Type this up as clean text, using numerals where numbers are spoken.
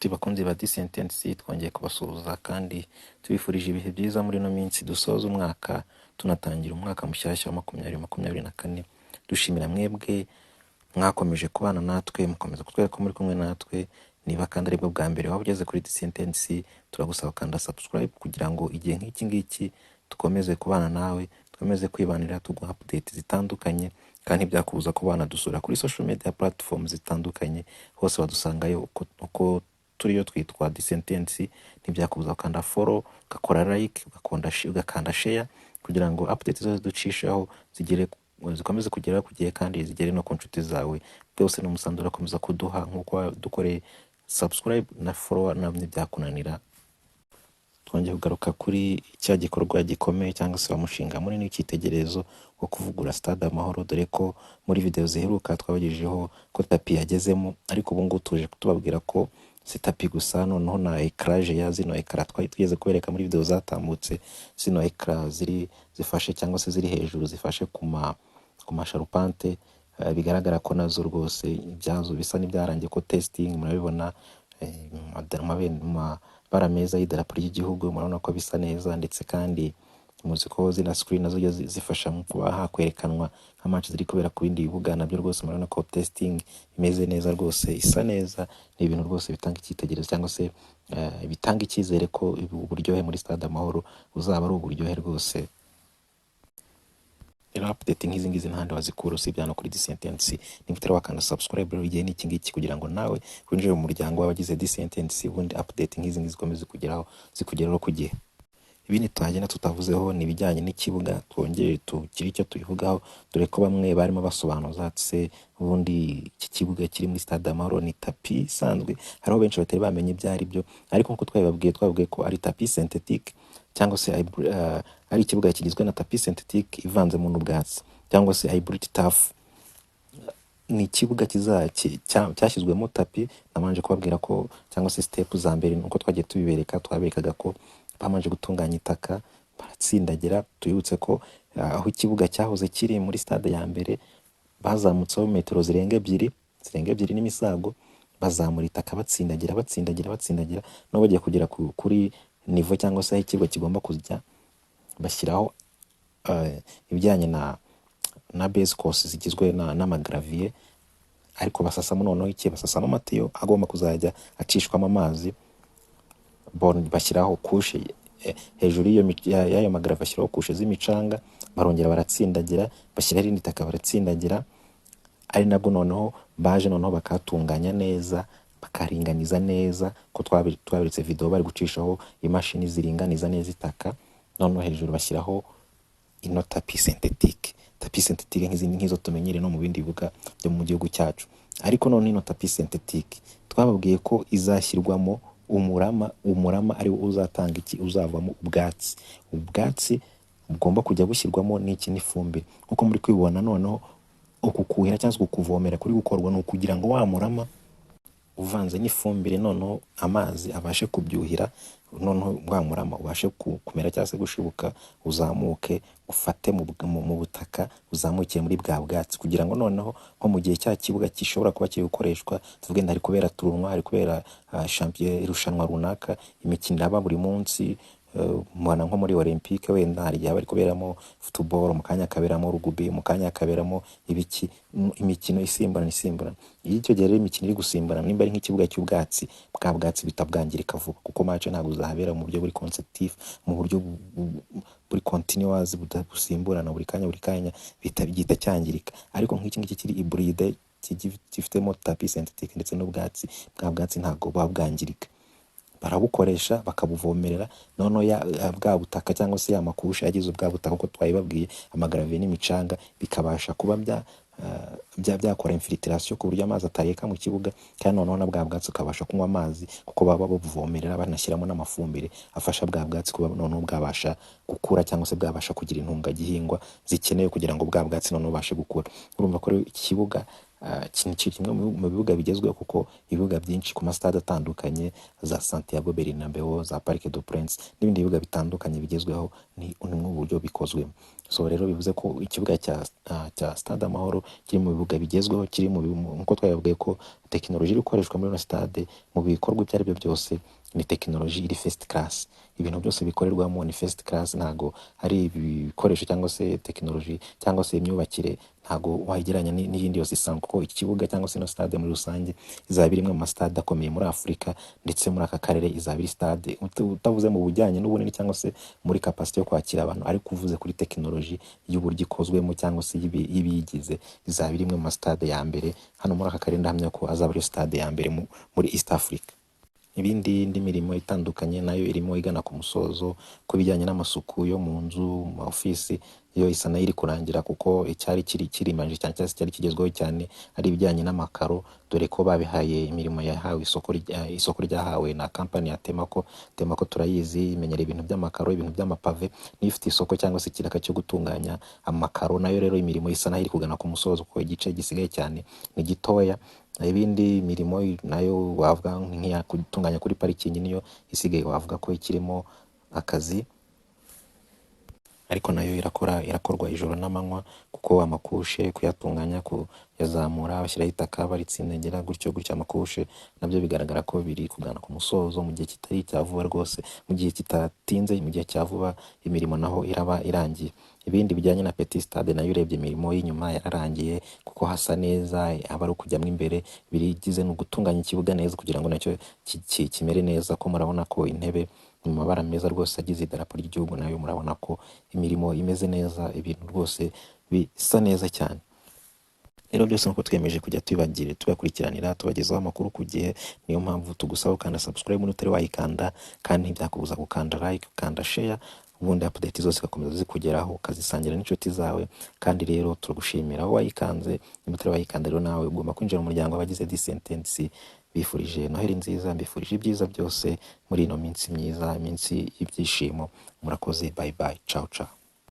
Inshuti bakunzi ba Dsentensi twongeye kubasuhuza kandi tubifurije ibihe byiza muri no minsi dusoza umwaka tunatangira umwaka mushyashya wa 2024. Dushimira mwebwe mwakomeje kubana natwe, mukomeza kutwereka ko muri kumwe natwe. Niba kandi aribwo bwa mbere waba ugeze kuri Dsentensi, turagusaba kanda subscribe kugira ngo igihe nk'iki ngiki dukomeze kubana nawe, dukomeze kwibanira, tuguha update zitandukanye kandi byakubuza kubana dusura kuri social media platforms zitandukanye. Hose wadusangayo uko turiyo twitwa Dsentensi. Ntibyakubuza kanda follow, gakora like, ugakanda share kugira ngo update zose ducishaho zikomeze kugera ku gihe kandi zigere no ku nshuti zawe. Byose n'umusanzu urakomeza kuduha nk'uko dukoreye subscribe na follow namwe byakunanira. Twongeye kugaruka kuri cya gikorwa gikomeye cyangwa se umushinga munini w'icyitegererezo wo kuvugura Stade Amahoro, dore ko muri video ziheruka twabagejejeho ko tapi yagezemo, ariko ubu ngubu tuje kutubabwira ko si tapi gusa, noneho na éclairage ya zino écran twari tugeze kubereka muri video zatambutse. Zino écran zifashe cyangwa se ziri hejuru zifashe ku masharupante, bigaragara ko nazo rwose ibyazo bisa n'ibyarangiye ko testing. Murabibona bara meza y'idarapo ry'igihugu, murabona ko bisa neza, ndetse kandi muzi ko zina screen nazo zifasha mu kuba hakwerekanwa nka match ziri kubera ku bindi bibuga. Nabyo rwose murabona ko testing imeze neza rwose, isa neza. Ni ibintu rwose bitanga icyitegererezo cyangwa se bitanga icyizere ko uburyohe muri Stade Amahoro uzaba ari uburyohe rwose. Update nk'izi ngizi ntahandi wazikura usibye hano kuri Dsentensi. Niba utari wakanda subscribe rero igihe n'iki ngiki kugira ngo nawe winjire mu muryango w'abagize Dsentensi, ubundi update nk'izi ngizi zikomeze zikugeraho ku gihe. Ibindi twagenda tutavuzeho ni ibijyanye n'ikibuga, twongeye tukiri icyo tubivugaho, dore ko bamwe barimo basobanuza se ubundi iki kibuga kiri muri Stade Amahoro ni tapi isanzwe. Hariho benshi batari bamenye ibyo ari byo, ariko nkuko twababwiye ko ari tapi synthetique cyangwa se ari ikibuga kigizwe na tapi synthetique ivanze mu n'ubwatsi cyangwa se hybrid turf. Ni ikibuga cyashyizwemo tapi. Namanje kubabwira ko cyangwa se step za mbere nuko twagiye tubibereka, twaberekaga ko bamanje gutunganya itaka baratsindagira. Tuyibutse ko aho ikibuga cyahoze kiri muri stade ya mbere bazamutseho metero zirenga ebyiri n'imisago, bazamura itaka batsindagira no bagiye kugera kuri niveau cyangwa se ikibuga kigomba kujya, bashyiraho ibijyanye na base course zigizwe n'amagravier, ariko basasamo noneho basasamo amatiyo agomba kuzajya acishwamo amazi. Bashyiraho kushe hejuru y'ayo magravier, bashyiraho kushe z'imicanga, barongera baratsindagira, bashyiraho irindi taka baratsindagira. Ari nabwo noneho baje noneho bakatunganya neza, bakaringaniza neza, ko twaberetse video bari gucishaho imashini ziringaniza neza itaka. Noneho hejuru bashyiraho ino tapi synthetique. Tapi synthetique nk'izo tumenyere no mu bindi bibuga byo mu gihugu cyacu, ariko none ino tapi synthetique twababwiye ko izashyirwamo umurama ari uzatanga uzavamo ubwatsi bugomba kujya bushyirwamo n'iki n'ifumbire. Nkuko muri kwibona noneho ukukuhira cyangwa kuvomera kuri gukorwa no kugira ngo wa murama uvanze n'ifumbire noneho amazi abashe kubyuhira, noneho wa murama ubashe kumera cyangwa se gushibuka, uzamuke ufate mu butaka, uzamukiye muri bwa bwatsi, kugira ngo noneho nko mu gihe cya kibuga gishobora kuba kiri gukoreshwa, tuvuge ndari kubera turunwa, hari kubera champion irushanwa runaka, imikino aba buri munsi, mwana nko muri Olympique wenda hari bari kuberamo football, mu kanya kaberamo rugby, mu kanya kaberamo ibiki, imikino isimburana. Iyo icyo gihe imikino iri gusimburana, nimba ari nk'ikibuga cy'ubwatsi, bwa bwatsi bitabwangirika vuba, kuko match ntabwo uzahabera mu buryo buri consecutive, mu buryo buri continuous budasimburana buri kanya bigita cyangirika. Ariko nk'iki ngiki kiri hybride gifitemo tapi synthetique ndetse n'ubwatsi, bwa bwatsi ntabwo babwangirika, barabukoresha bakabuvomerera. Noneho bwa butaka cyangwa se amakusha yagize ubwa butaka uko twayibabwiye, amagravier n'imicanga, bikabasha kuba byakora infiltration ku buryo amazi atareka mu kibuga, kandi noneho na bwa bwatsi ukabasha kunywa amazi, kuko baba babuvomerera banashyiramo n'amafumbire afasha bwa bwatsi kuba noneho bwabasha gukura cyangwa se bwabasha kugira intungagihingwa zikenewe kugira ngo bwa bwatsi noneho bubashe gukura. Urumva ko rero iki kibuga ni kimwe mu bibuga bigezweho, kuko ibibuga byinshi ku masitade atandukanye za Santiago Bernabeu, za Parc des Princes n'ibindi bibuga bitandukanye bigezweho ni mu buryo bikozwemo. So rero bivuze ko ikibuga cya Stade Amahoro kiri mu bibuga bigezweho, kiri nkuko twavuga ko tekinoloji iri gukoreshwa muri stade mu bikorwa ibyo ari byo byose ni tekinoloji iri first class. Ibintu byose bikorerwamo ni first class, ntago hari ibikoresho cyangwa se tekinoloji cyangwa se imyubakire ntago wayigeranya n'iyindi yose isanzwe, kuko iki kibuga cyangwa se no stade muri rusange izaba iri imwe mu stade akomeye muri Afurika ndetse muri aka karere. Izaba iri stade utavuze mu bujyanye n'ubunini cyangwa se muri capacity yo kwakira abantu, ariko uvuze kuri tekinoloji y'uburyo ikozwemo cyangwa se y'ibiyigize, izaba iri imwe mu stade ya mbere hano muri aka karere. Ndahamya ko azaba ari stade ya mbere muri East Africa. Indi mirimo itandukanye nayo irimo igana ku musozo, ku bijyanye n'amasuku yo mu nzu, mu ofisi, yo isa nayo iri kurangira, kuko icyari kirimanje cyane cyangwa se cyari kigezweho cyane ari ibijyanye n'amakaro, dore ko babihaye imirimo yahawe isoko ryahawe na kampani ya Temaco. Temaco turayizi imenyera ibintu by'amakaro, ibintu by'amapave, niyo ifite isoko cyangwa se ikiraka cyo gutunganya amakaro. Nayo rero imirimo isa nayo iri kugana ku musozo, kuko igice gisigaye cyane ni gitoya. Ibindi mirimo nayo wavuga nk'iya gutunganya kuri parikingi niyo isigaye, wavuga ko ikirimo akazi, ariko nayo irakorwa ijoro n'amanywa, kuko amakushe kuyatunganya, kuyazamura, bashyiraho itaka, baritsindagera gutyo amakushe nabyo bigaragara ko biri kugana ku musozo mu gihe kitari cya vuba rwose, mu gihe kitatinze, mu gihe cya vuba imirimo naho iraba irangiye. Ibindi bijyanye na Petit Stade nayo urebye imirimo y'inyuma yararangiye, kuko hasa neza, aba ari ukujyamo imbere. Birigize no gutunganya ikibuga neza kugira ngo nacyo kimere neza, ko murabona ko intebe mu mabara meza rwose agize idarapo ry'igihugu, nayo murabona ko imirimo imeze neza, ibintu rwose bisa neza cyane. Rero byose nuko twemeje kujya tubakurikiranira, tubagezaho amakuru ku gihe. Niyo mpamvu tugusaba ukanda subscribe n'utari wayikanda, kandi ntibyakubuza gukanda like, ukanda share, ubundi update zose zigakomeza zikugeraho, ukazisangira n'inshuti zawe. Kandi rero turagushimira aho wayikanze. Niba utari wayikanda rero nawe ugomba kwinjira mu muryango w'abagize Disentence. Bifurije Noheli nziza, mbifurije ibyiza byose muri ino minsi myiza, iminsi y'ibyishimo. Murakoze, bye bye, ciao ciao.